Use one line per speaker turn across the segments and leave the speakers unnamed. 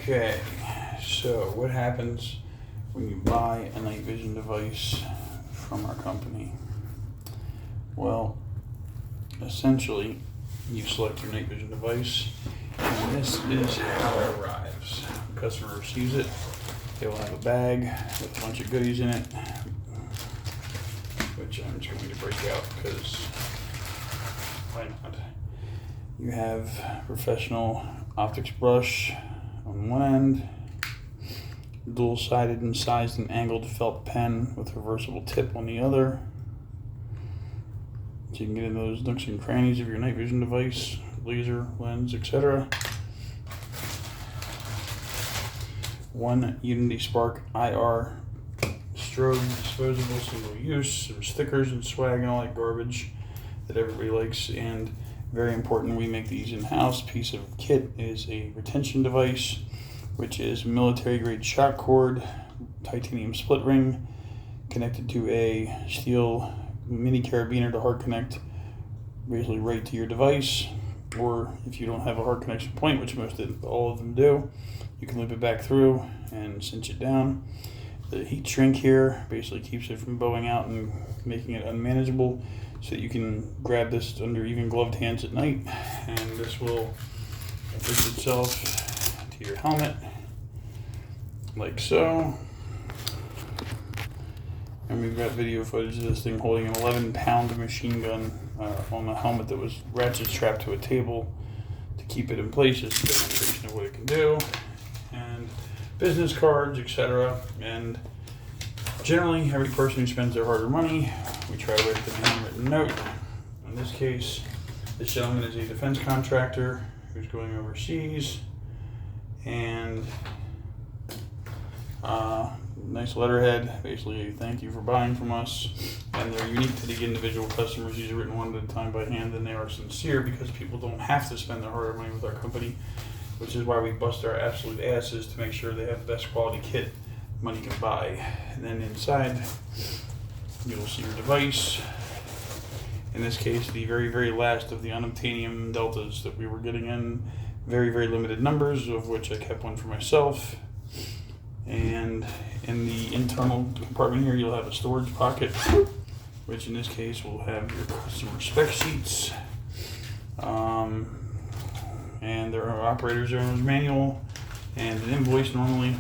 Okay, so what happens when you buy a night vision device from our company? Well, essentially, you select your night vision device, and this is how it arrives. The customer receives it. They will have a bag with a bunch of goodies in it, which I'm just going to break out because why not? You have professional optics brush on one end, dual-sided and sized and angled felt pen with reversible tip on the other. So you can get in those nooks and crannies of your night vision device, laser, lens, etc. One Unity Spark IR strobe, disposable, single use, some stickers and swag and all that garbage that everybody likes. And very important, we make these in-house. Piece of kit is a retention device, which is military grade shock cord, titanium split ring, connected to a steel mini carabiner to hard connect, basically right to your device. Or if you don't have a hard connection point, which all of them do, you can loop it back through and cinch it down. The heat shrink here basically keeps it from bowing out and making it unmanageable, so that you can grab this under even gloved hands at night, and this will attach itself to your helmet like so. And we've got video footage of this thing holding an 11-pound machine gun on a helmet that was ratchet strapped to a table to keep it in place. Just a demonstration of what it can do, and business cards, etc. And generally, every person who spends their hard-earned money, we try to write them a handwritten note. In this case, this gentleman is a defense contractor who's going overseas, and nice letterhead, basically thank you for buying from us. And they're unique to the individual customers. These are written one at a time by hand, and they are sincere because people don't have to spend their hard-earned money with our company, which is why we bust our absolute asses to make sure they have the best quality kit money can buy. And then inside, you'll see your device. In this case, the very, very last of the unobtainium deltas that we were getting in, very, very limited numbers, of which I kept one for myself. And in the internal compartment here, you'll have a storage pocket, which in this case will have your customer spec sheets, and there are operator's owner's manual and an invoice normally.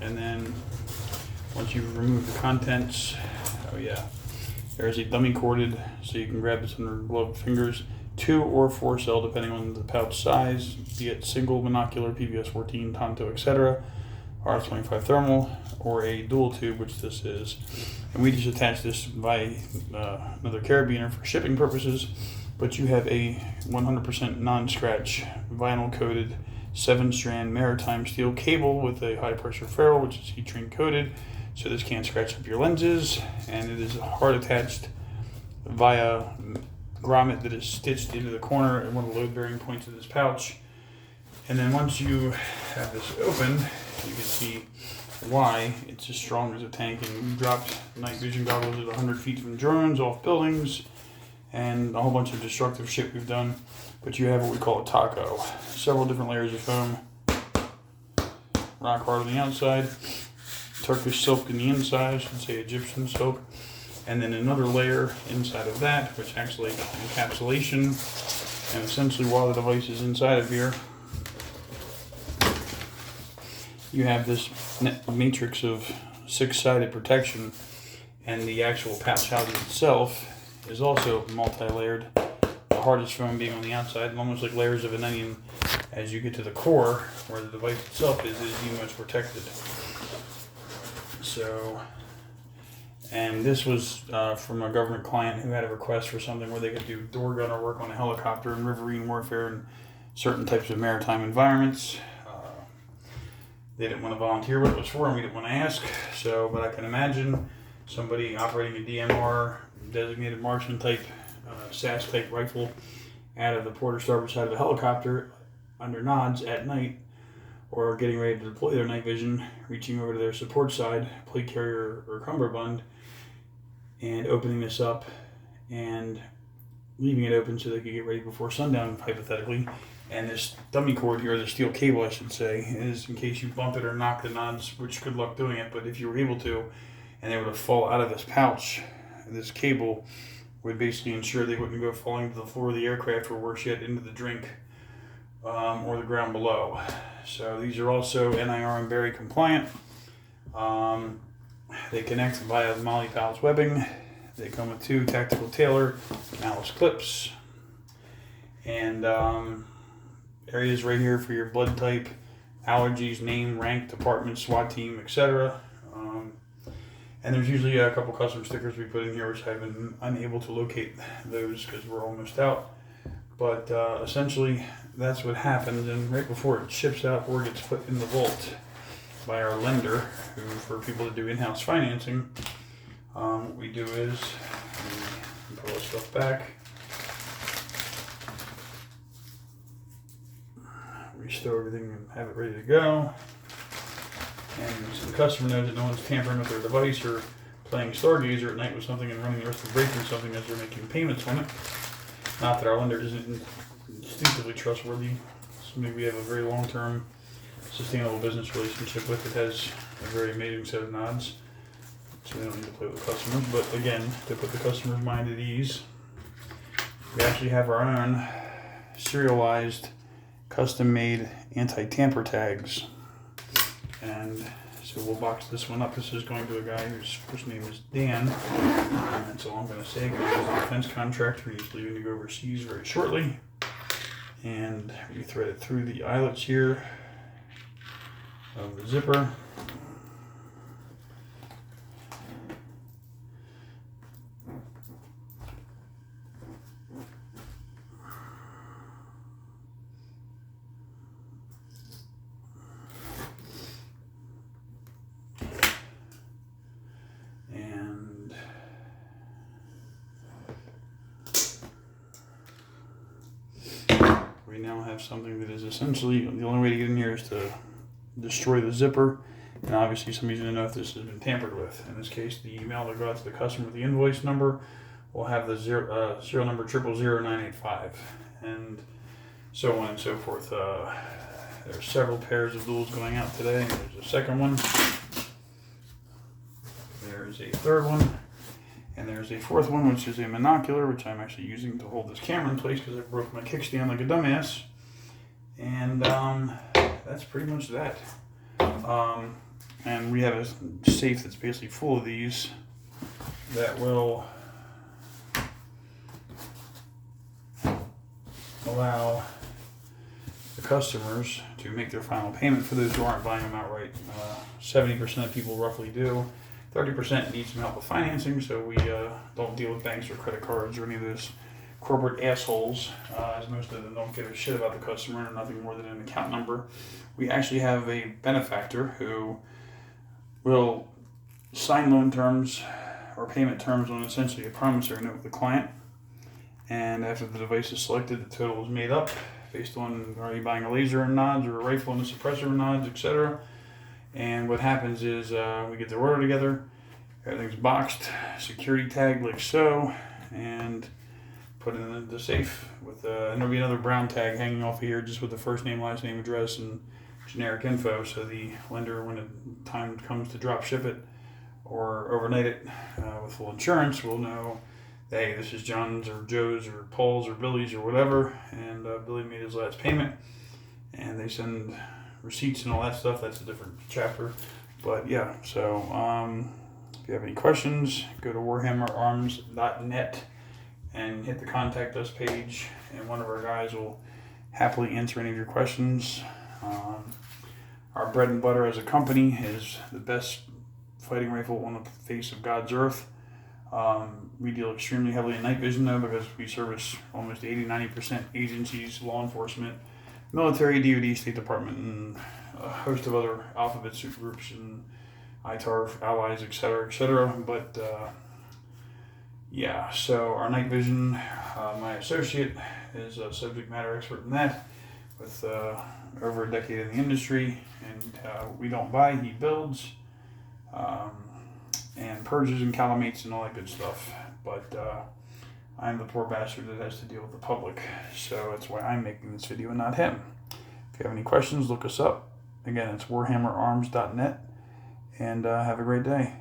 And then once you've removed the contents, there's a dummy corded, so you can grab this under gloved fingers, 2 or 4 cell depending on the pouch size, be it single, monocular, PVS 14, Tonto, etc., R25 thermal, or a dual tube, which this is. And we just attach this by another carabiner for shipping purposes, but you have a 100% non-scratch vinyl coated 7-strand maritime steel cable with a high pressure ferrule, which is heat shrink coated, so this can't scratch up your lenses. And it is hard attached via grommet that is stitched into the corner at one of the load bearing points of this pouch. And then once you have this open, you can see why it's as strong as a tank. And we dropped night vision goggles at 100 feet from drones, off buildings, and a whole bunch of destructive shit we've done. But you have what we call a taco. Several different layers of foam. Rock hard on the outside. Turkish silk in the inside, I should say Egyptian silk. And then another layer inside of that, which actually encapsulation. And essentially, while the device is inside of here, you have this matrix of 6-sided protection, and the actual pouch housing itself is also multi-layered. The hardest foam being on the outside, and almost like layers of an onion. As you get to the core, where the device itself is even much protected. So, and this was from a government client who had a request for something where they could do door gunner work on a helicopter and riverine warfare and certain types of maritime environments. They didn't want to volunteer what it was for, and we didn't want to ask. So, but I can imagine somebody operating a DMR, designated marksman type, SAS type rifle out of the port or starboard side of a helicopter under nods at night, or getting ready to deploy their night vision, reaching over to their support side, plate carrier or cummerbund, and opening this up and leaving it open so they could get ready before sundown, hypothetically, And this dummy cord here, the steel cable I should say, is in case you bump it or knock the nods, which good luck doing it, but if you were able to, and they were to fall out of this pouch, this cable would basically ensure they wouldn't go falling to the floor of the aircraft or worse yet into the drink or the ground below. So these are also NIR and Berry compliant. They connect via Molly Pals webbing. They come with 2 Tactical Tailor Malice clips and areas right here for your blood type, allergies, name, rank, department, SWAT team, etc. And there's usually a couple custom stickers we put in here, which I've been unable to locate those because we're almost out. But essentially, that's what happens. And right before it ships out or gets put in the vault by our lender, who for people that do in-house financing, what we do is we pull this stuff back. We store everything and have it ready to go. And so the customer knows that no one's tampering with their device or playing Stargazer at night with something and running the risk of breaking something as they're making payments on it. Not that our lender isn't instinctively trustworthy. Somebody we have a very long-term, sustainable business relationship with. It has a very amazing set of nods, so they don't need to play with customers. But again, to put the customer's mind at ease, we actually have our own serialized, custom-made anti-tamper tags. And so we'll box this one up. This is going to a guy whose first name is Dan. And that's all I'm going to say, because he's a defense contractor. He's leaving to go overseas very shortly. And we thread it through the eyelets here of the zipper. We now have something that is essentially, the only way to get in here is to destroy the zipper, and obviously somebody's going to know if this has been tampered with. In this case, the email that goes out to the customer with the invoice number will have the serial number 000985, and so on and so forth. There's several pairs of duals going out today. There's a second one. There's a third one. And there's a fourth one, which is a monocular, which I'm actually using to hold this camera in place because I broke my kickstand like a dumbass. And that's pretty much that. And we have a safe that's basically full of these that will allow the customers to make their final payment for those who aren't buying them outright. 70% of people roughly do. 30% need some help with financing, so we don't deal with banks or credit cards or any of those corporate assholes, as most of them don't give a shit about the customer and nothing more than an account number. We actually have a benefactor who will sign loan terms or payment terms on essentially a promissory note with the client, and after the device is selected, the total is made up based on are you buying a laser and nods or a rifle and a suppressor and nods, etc. And what happens is we get the order together, everything's boxed, security tagged like so, and put in the safe with, and there'll be another brown tag hanging off of here just with the first name, last name, address, and generic info, so the lender, when the time comes to drop ship it or overnight it with full insurance, will know, hey, this is John's or Joe's or Paul's or Billy's or whatever, and Billy made his last payment, and they send receipts and all that stuff. That's a different chapter, but yeah. So if you have any questions, go to warhammerarms.net and hit the contact us page, and one of our guys will happily answer any of your questions. Our bread and butter as a company is the best fighting rifle on the face of God's earth. We deal extremely heavily in night vision though, because we service almost 80-90% agencies, law enforcement, military, DoD, State Department, and a host of other alphabet soup groups and ITAR allies, etc., etc. But yeah, so our night vision, my associate is a subject matter expert in that, with over a decade in the industry, and we don't buy, he builds, and purges and calamates and all that good stuff. But I'm the poor bastard that has to deal with the public. So that's why I'm making this video and not him. If you have any questions, look us up. Again, it's warhammerarms.net. And have a great day.